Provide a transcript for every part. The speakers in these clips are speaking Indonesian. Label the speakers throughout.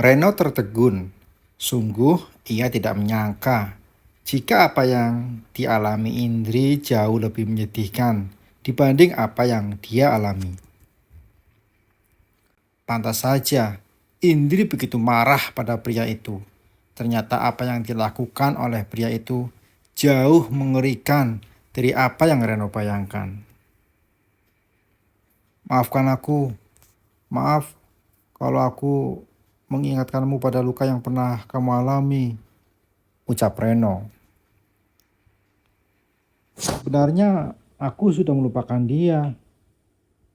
Speaker 1: Reno tertegun. Sungguh ia tidak menyangka jika apa yang dialami Indri jauh lebih menyedihkan dibanding apa yang dia alami. Pantas saja, Indri begitu marah pada pria itu. Ternyata apa yang dilakukan oleh pria itu jauh mengerikan dari apa yang Reno bayangkan. Maafkan aku, maaf kalau aku mengingatkanmu pada luka yang pernah kamu alami, ucap Reno. Sebenarnya aku sudah melupakan dia,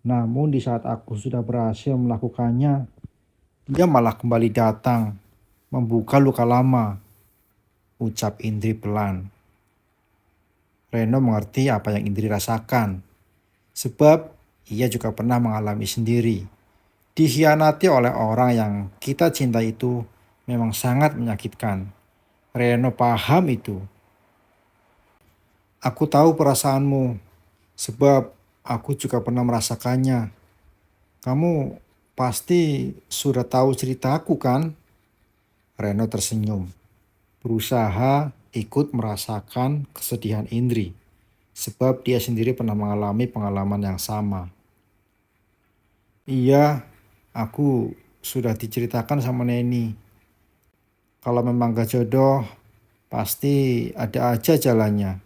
Speaker 1: namun di saat aku sudah berhasil melakukannya, dia malah kembali datang, membuka luka lama, ucap Indri pelan. Reno mengerti apa yang Indri rasakan, sebab ia juga pernah mengalami sendiri. Dikhianati oleh orang yang kita cinta itu memang sangat menyakitkan. Reno paham itu. Aku tahu perasaanmu, sebab aku juga pernah merasakannya. Kamu pasti sudah tahu ceritaku kan? Reno tersenyum, berusaha ikut merasakan kesedihan Indri, sebab dia sendiri pernah mengalami pengalaman yang sama. Iya, aku sudah diceritakan sama Neni. Kalau memang gak jodoh, pasti ada aja jalannya.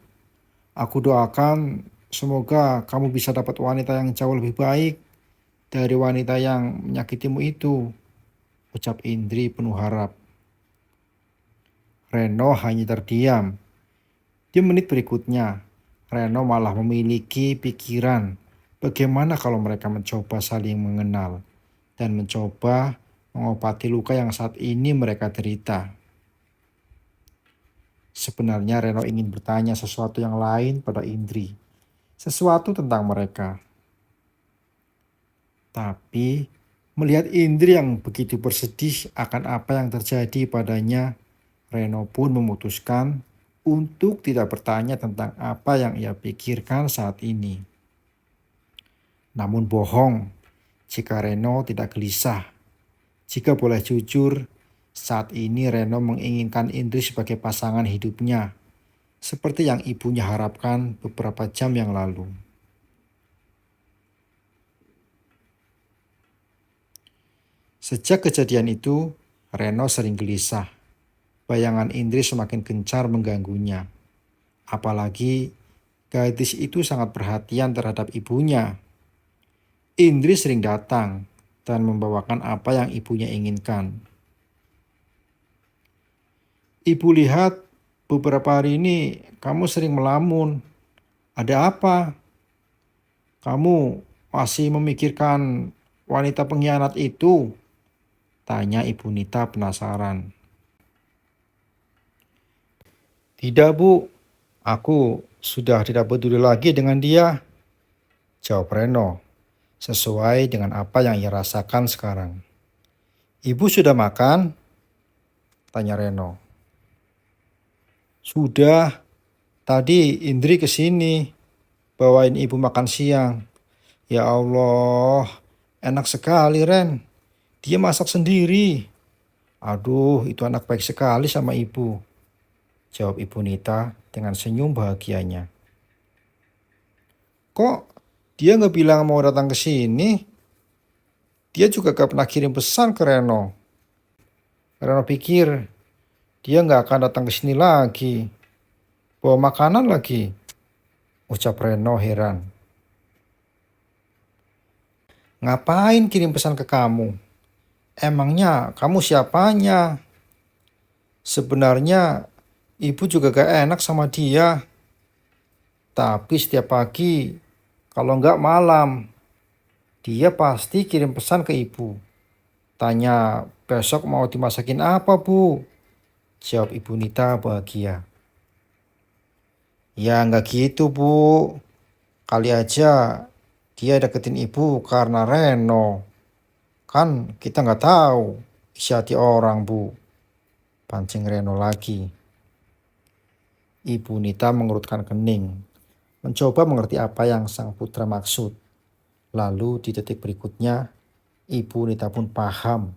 Speaker 1: Aku doakan semoga kamu bisa dapat wanita yang jauh lebih baik dari wanita yang menyakitimu itu, ucap Indri penuh harap. Reno hanya terdiam. Di menit berikutnya, Reno malah memiliki pikiran bagaimana kalau mereka mencoba saling mengenal dan mencoba mengobati luka yang saat ini mereka derita. Sebenarnya Reno ingin bertanya sesuatu yang lain pada Indri, sesuatu tentang mereka. Tapi melihat Indri yang begitu bersedih akan apa yang terjadi padanya, Reno pun memutuskan untuk tidak bertanya tentang apa yang ia pikirkan saat ini. Namun bohong jika Reno tidak gelisah. Jika boleh jujur, saat ini Reno menginginkan Indri sebagai pasangan hidupnya, seperti yang ibunya harapkan beberapa jam yang lalu. Sejak kejadian itu, Reno sering gelisah. Bayangan Indri semakin gencar mengganggunya. Apalagi gadis itu sangat perhatian terhadap ibunya. Indri sering datang dan membawakan apa yang ibunya inginkan. Ibu lihat beberapa hari ini kamu sering melamun. Ada apa? Kamu masih memikirkan wanita pengkhianat itu? Tanya Ibu Nita penasaran. Tidak bu, aku sudah tidak peduli lagi dengan dia, jawab Reno, sesuai dengan apa yang ia rasakan sekarang. Ibu sudah makan? Tanya Reno. Sudah, tadi Indri kesini, bawain ibu makan siang. Ya Allah, enak sekali Ren, dia masak sendiri. Aduh, itu anak baik sekali sama ibu, jawab Ibu Nita dengan senyum bahagianya. Kok dia nggak bilang mau datang ke sini? Dia juga gak pernah kirim pesan ke Reno. Reno pikir dia nggak akan datang ke sini lagi. Bawa makanan lagi, ucap Reno heran. Ngapain kirim pesan ke kamu? Emangnya kamu siapanya? Sebenarnya ibu juga gak enak sama dia. Tapi setiap pagi, kalau nggak malam, dia pasti kirim pesan ke ibu. Tanya besok mau dimasakin apa bu? Jawab Ibu Nita bahagia. Ya nggak gitu bu. Kali aja dia deketin ibu karena Reno. Kan kita nggak tahu isi hati orang bu. Pancing Reno lagi. Ibu Nita mengerutkan kening. Mencoba mengerti apa yang sang putra maksud. Lalu di detik berikutnya, Ibu Nita pun paham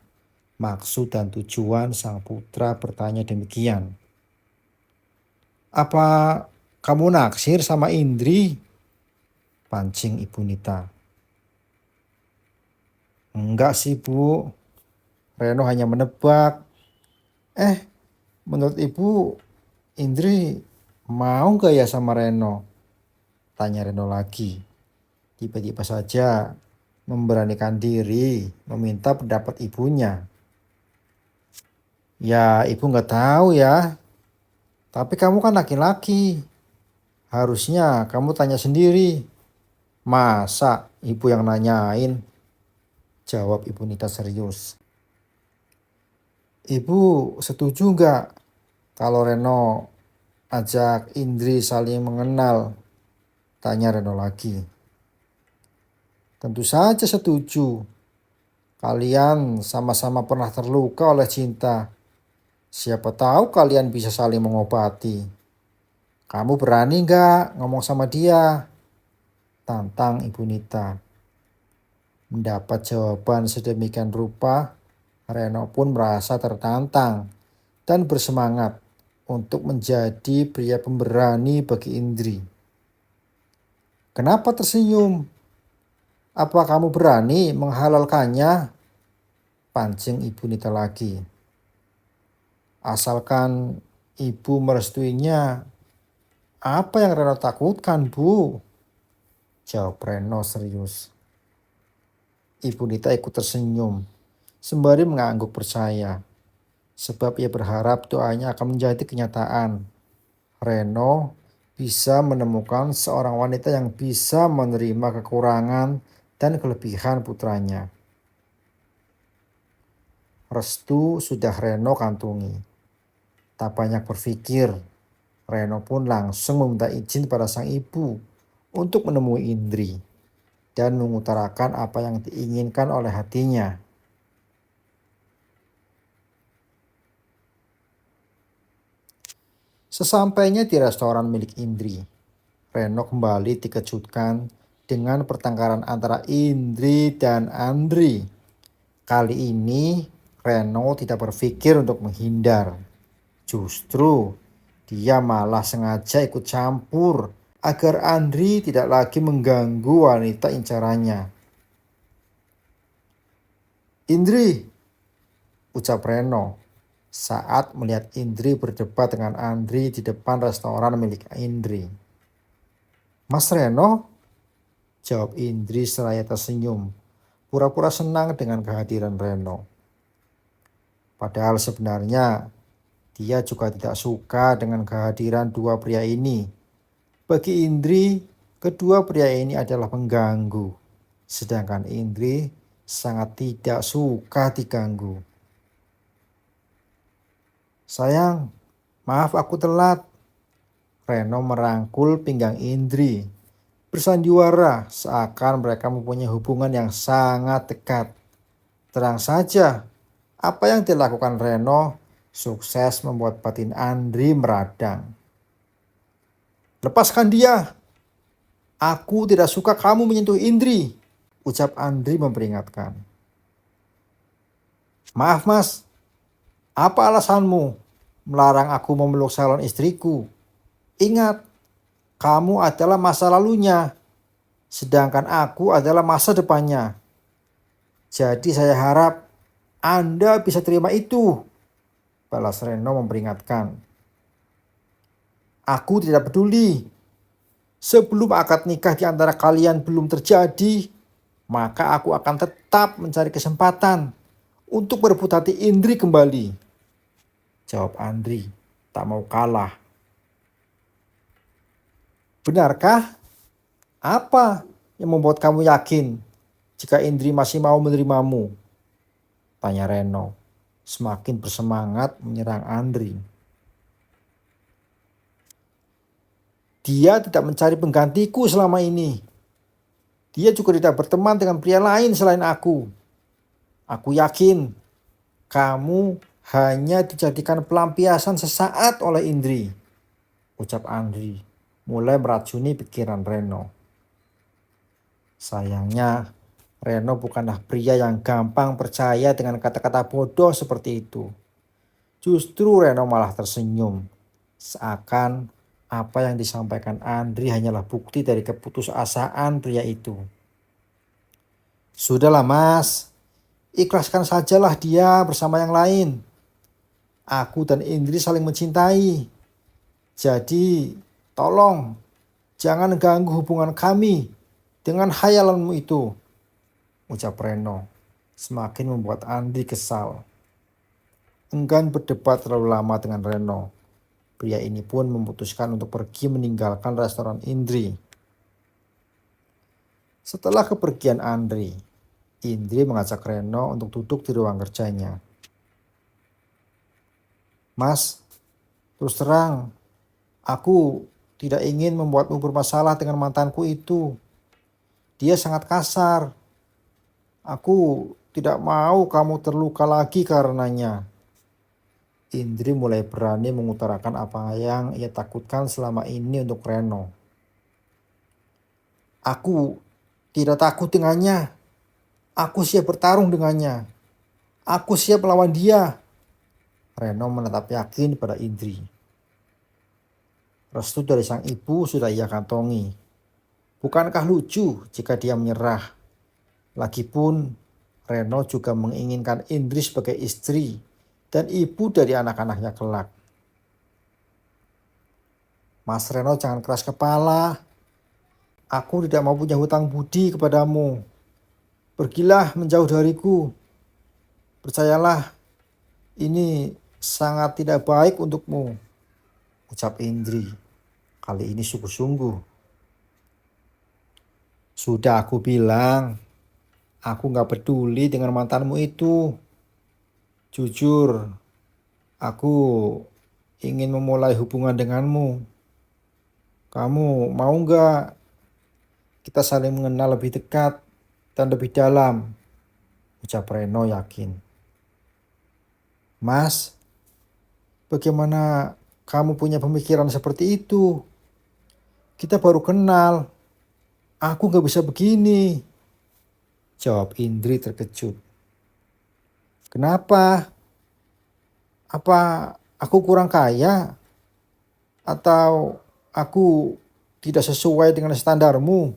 Speaker 1: Maksud dan tujuan sang putra bertanya demikian. Apa kamu naksir sama Indri? Pancing Ibu Nita. Enggak sih Bu, Reno hanya menebak. Menurut Ibu, Indri mau gak ya sama Reno? Tanya Reno lagi. Tiba-tiba saja memberanikan diri meminta pendapat ibunya. Ya ibu gak tahu ya, tapi kamu kan laki-laki. Harusnya kamu tanya sendiri. Masa ibu yang nanyain? Jawab Ibu Nita serius. Ibu setuju nggak kalau Reno ajak Indri saling mengenal? Tanya Reno lagi. Tentu saja setuju. Kalian sama-sama pernah terluka oleh cinta. Siapa tahu kalian bisa saling mengobati. Kamu berani nggak ngomong sama dia? Tantang Ibu Nita. Mendapat jawaban sedemikian rupa, Reno pun merasa tertantang dan bersemangat untuk menjadi pria pemberani bagi Indri. Kenapa tersenyum? Apa kamu berani menghalalkannya? Pancing Ibu Nita lagi. Asalkan ibu merestuinya, apa yang Reno takutkan, Bu? Jawab Reno serius. Ibu Nita ikut tersenyum, sembari mengangguk percaya. Sebab ia berharap doanya akan menjadi kenyataan. Reno bisa menemukan seorang wanita yang bisa menerima kekurangan dan kelebihan putranya. Restu sudah Reno kantungi. Tak banyak berpikir, Reno pun langsung meminta izin pada sang ibu untuk menemui Indri dan mengutarakan apa yang diinginkan oleh hatinya. Sesampainya di restoran milik Indri, Reno kembali dikejutkan dengan pertengkaran antara Indri dan Andri. Kali ini Reno tidak berpikir untuk menghindar. Justru dia malah sengaja ikut campur agar Andri tidak lagi mengganggu wanita incarannya. Indri, ucap Reno saat melihat Indri berdebat dengan Andri di depan restoran milik Indri. Mas Reno, jawab Indri seraya tersenyum, pura-pura senang dengan kehadiran Reno. Padahal sebenarnya dia juga tidak suka dengan kehadiran dua pria ini. Bagi Indri, kedua pria ini adalah pengganggu, sedangkan Indri sangat tidak suka diganggu. Sayang, maaf aku telat. Reno merangkul pinggang Indri, bersandiwara seakan mereka mempunyai hubungan yang sangat dekat. Terang saja, apa yang dilakukan Reno sukses membuat batin Andri meradang. Lepaskan dia. Aku tidak suka kamu menyentuh Indri, ucap Andri memperingatkan. Maaf mas, apa alasanmu melarang aku memeluk calon istriku? Ingat, kamu adalah masa lalunya, sedangkan aku adalah masa depannya. Jadi saya harap Anda bisa terima itu, balas Reno memperingatkan. Aku tidak peduli. Sebelum akad nikah di antara kalian belum terjadi, maka aku akan tetap mencari kesempatan untuk merebut hati Indri kembali. Jawab Andri, tak mau kalah. Benarkah? Apa yang membuat kamu yakin jika Indri masih mau menerimamu? Tanya Reno, semakin bersemangat menyerang Andri. Dia tidak mencari penggantiku selama ini. Dia juga tidak berteman dengan pria lain selain aku. Aku yakin kamu hanya dijadikan pelampiasan sesaat oleh Indri, ucap Andri, mulai meracuni pikiran Reno. Sayangnya Reno bukanlah pria yang gampang percaya dengan kata-kata bodoh seperti itu. Justru Reno malah tersenyum. Seakan apa yang disampaikan Andri hanyalah bukti dari keputusasaan pria itu. Sudahlah mas, ikhlaskan sajalah dia bersama yang lain. Aku dan Indri saling mencintai. Jadi tolong jangan ganggu hubungan kami dengan hayalanmu itu, ucap Reno. Semakin membuat Andri kesal. Enggan berdebat terlalu lama dengan Reno. Pria ini pun memutuskan untuk pergi meninggalkan restoran Indri. Setelah kepergian Andri, Indri mengajak Reno untuk duduk di ruang kerjanya. Mas, terus terang, aku tidak ingin membuatmu bermasalah dengan mantanku itu. Dia sangat kasar. Aku tidak mau kamu terluka lagi karenanya. Indri mulai berani mengutarakan apa yang ia takutkan selama ini untuk Reno. Aku tidak takut dengannya. Aku siap bertarung dengannya. Aku siap melawan dia. Reno menatap yakin pada Indri. Restu dari sang ibu sudah ia kantongi. Bukankah lucu jika dia menyerah? Lagipun Reno juga menginginkan Indri sebagai istri dan ibu dari anak-anaknya kelak. Mas Reno, jangan keras kepala. Aku tidak mau punya hutang budi kepadamu. Pergilah menjauh dariku. Percayalah, ini sangat tidak baik untukmu, ucap Indri. Kali ini sungguh-sungguh. Sudah aku bilang, aku gak peduli dengan mantanmu itu. Jujur, aku ingin memulai hubungan denganmu. Kamu mau gak kita saling mengenal lebih dekat dan lebih dalam, ucap Reno yakin. Mas, bagaimana kamu punya pemikiran seperti itu? Kita baru kenal. Aku gak bisa begini, jawab Indri terkejut. Kenapa? Apa aku kurang kaya? Atau aku tidak sesuai dengan standarmu?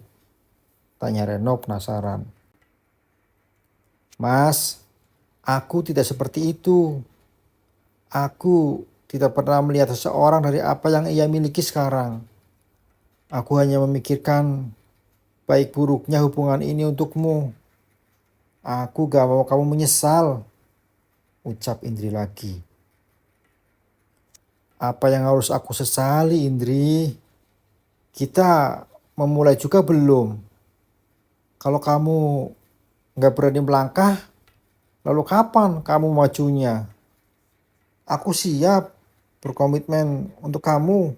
Speaker 1: Tanya Reno penasaran. Mas, aku tidak seperti itu. Aku tidak pernah melihat seseorang dari apa yang ia miliki sekarang. Aku hanya memikirkan baik buruknya hubungan ini untukmu. Aku gak mau kamu menyesal, ucap Indri lagi. Apa yang harus aku sesali, Indri? Kita memulai juga belum? Kalau kamu gak berani melangkah, lalu kapan kamu majunya? Aku siap berkomitmen untuk kamu,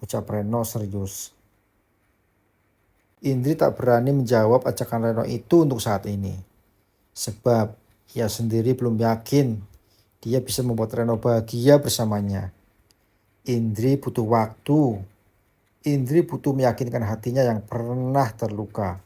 Speaker 1: ucap Reno serius. Indri tak berani menjawab ajakan Reno itu untuk saat ini. Sebab ia sendiri belum yakin dia bisa membuat Reno bahagia bersamanya. Indri butuh waktu. Indri butuh meyakinkan hatinya yang pernah terluka.